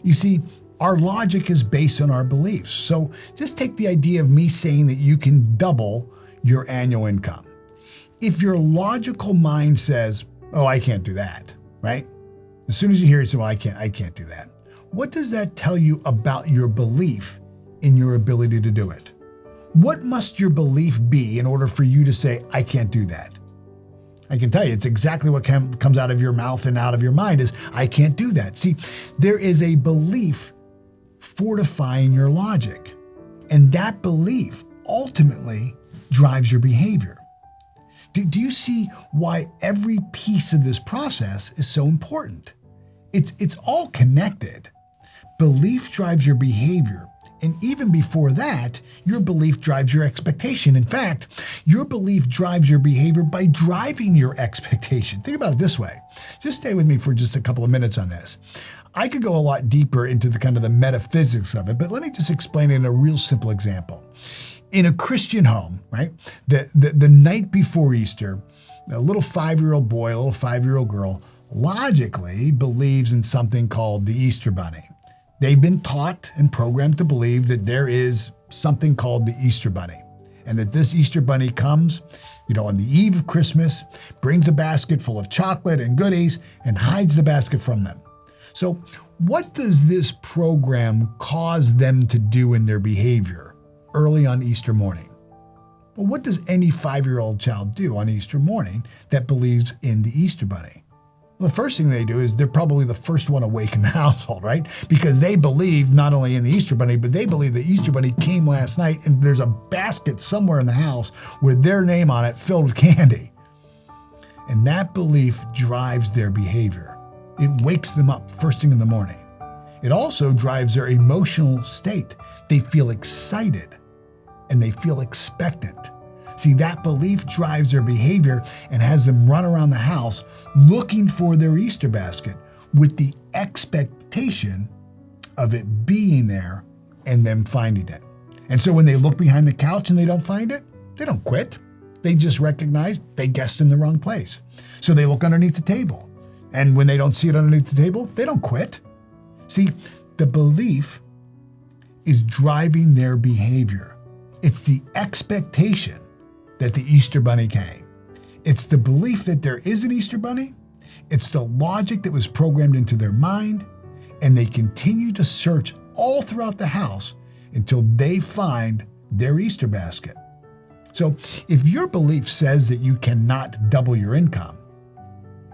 You see, our logic is based on our beliefs. So just take the idea of me saying that you can double your annual income. If your logical mind says, oh, I can't do that, right? As soon as you hear it, you say, well, I can't do that. What does that tell you about your belief in your ability to do it? What must your belief be in order for you to say, I can't do that? I can tell you, it's exactly what comes out of your mouth and out of your mind is, I can't do that. See, there is a belief fortifying your logic, and that belief ultimately drives your behavior. Do you see why every piece of this process is so important? It's all connected. Belief drives your behavior. And even before that, your belief drives your expectation. In fact, your belief drives your behavior by driving your expectation. Think about it this way. Just stay with me for just a couple of minutes on this. I could go a lot deeper into the metaphysics of it, but let me just explain it in a real simple example. In a Christian home, right, the night before Easter, a little 5-year-old boy, a little 5-year-old girl, logically believes in something called the Easter Bunny. They've been taught and programmed to believe that there is something called the Easter Bunny, and that this Easter Bunny comes, on the eve of Christmas, brings a basket full of chocolate and goodies, and hides the basket from them. So what does this program cause them to do in their behavior early on Easter morning? Well, what does any 5-year-old child do on Easter morning that believes in the Easter Bunny? Well, the first thing they do is they're probably the first one awake in the household, right? Because they believe not only in the Easter Bunny, but they believe the Easter Bunny came last night and there's a basket somewhere in the house with their name on it filled with candy. And that belief drives their behavior. It wakes them up first thing in the morning. It also drives their emotional state. They feel excited and they feel expectant. See, that belief drives their behavior and has them run around the house looking for their Easter basket with the expectation of it being there and them finding it. And so when they look behind the couch and they don't find it, they don't quit. They just recognize they guessed in the wrong place. So they look underneath the table. And when they don't see it underneath the table, they don't quit. See, the belief is driving their behavior. It's the expectation that the Easter Bunny came. It's the belief that there is an Easter Bunny. It's the logic that was programmed into their mind, and they continue to search all throughout the house until they find their Easter basket. So if your belief says that you cannot double your income,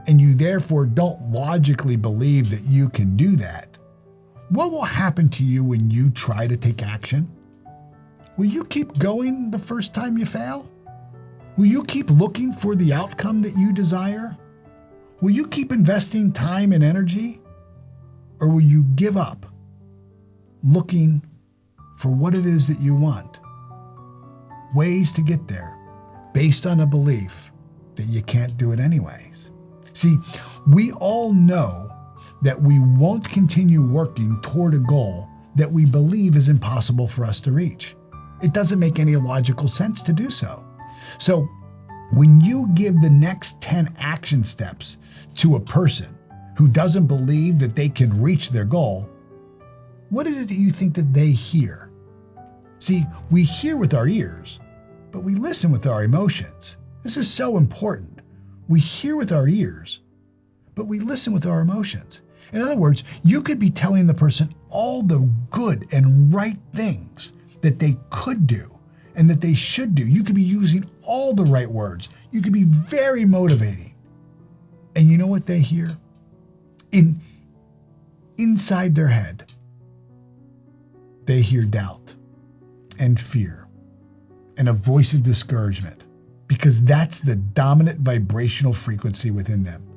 and you therefore don't logically believe that you can do that, what will happen to you when you try to take action? Will you keep going the first time you fail? Will you keep looking for the outcome that you desire? Will you keep investing time and energy? Or will you give up looking for what it is that you want? Ways to get there based on a belief that you can't do it anyways. See, we all know that we won't continue working toward a goal that we believe is impossible for us to reach. It doesn't make any logical sense to do so. So when you give the next 10 action steps to a person who doesn't believe that they can reach their goal, what is it that you think that they hear? See, we hear with our ears, but we listen with our emotions. This is so important. We hear with our ears, but we listen with our emotions. In other words, you could be telling the person all the good and right things that they could do and that they should do. You could be using all the right words. You could be very motivating. And you know what they hear? Inside their head, they hear doubt and fear and a voice of discouragement, because that's the dominant vibrational frequency within them.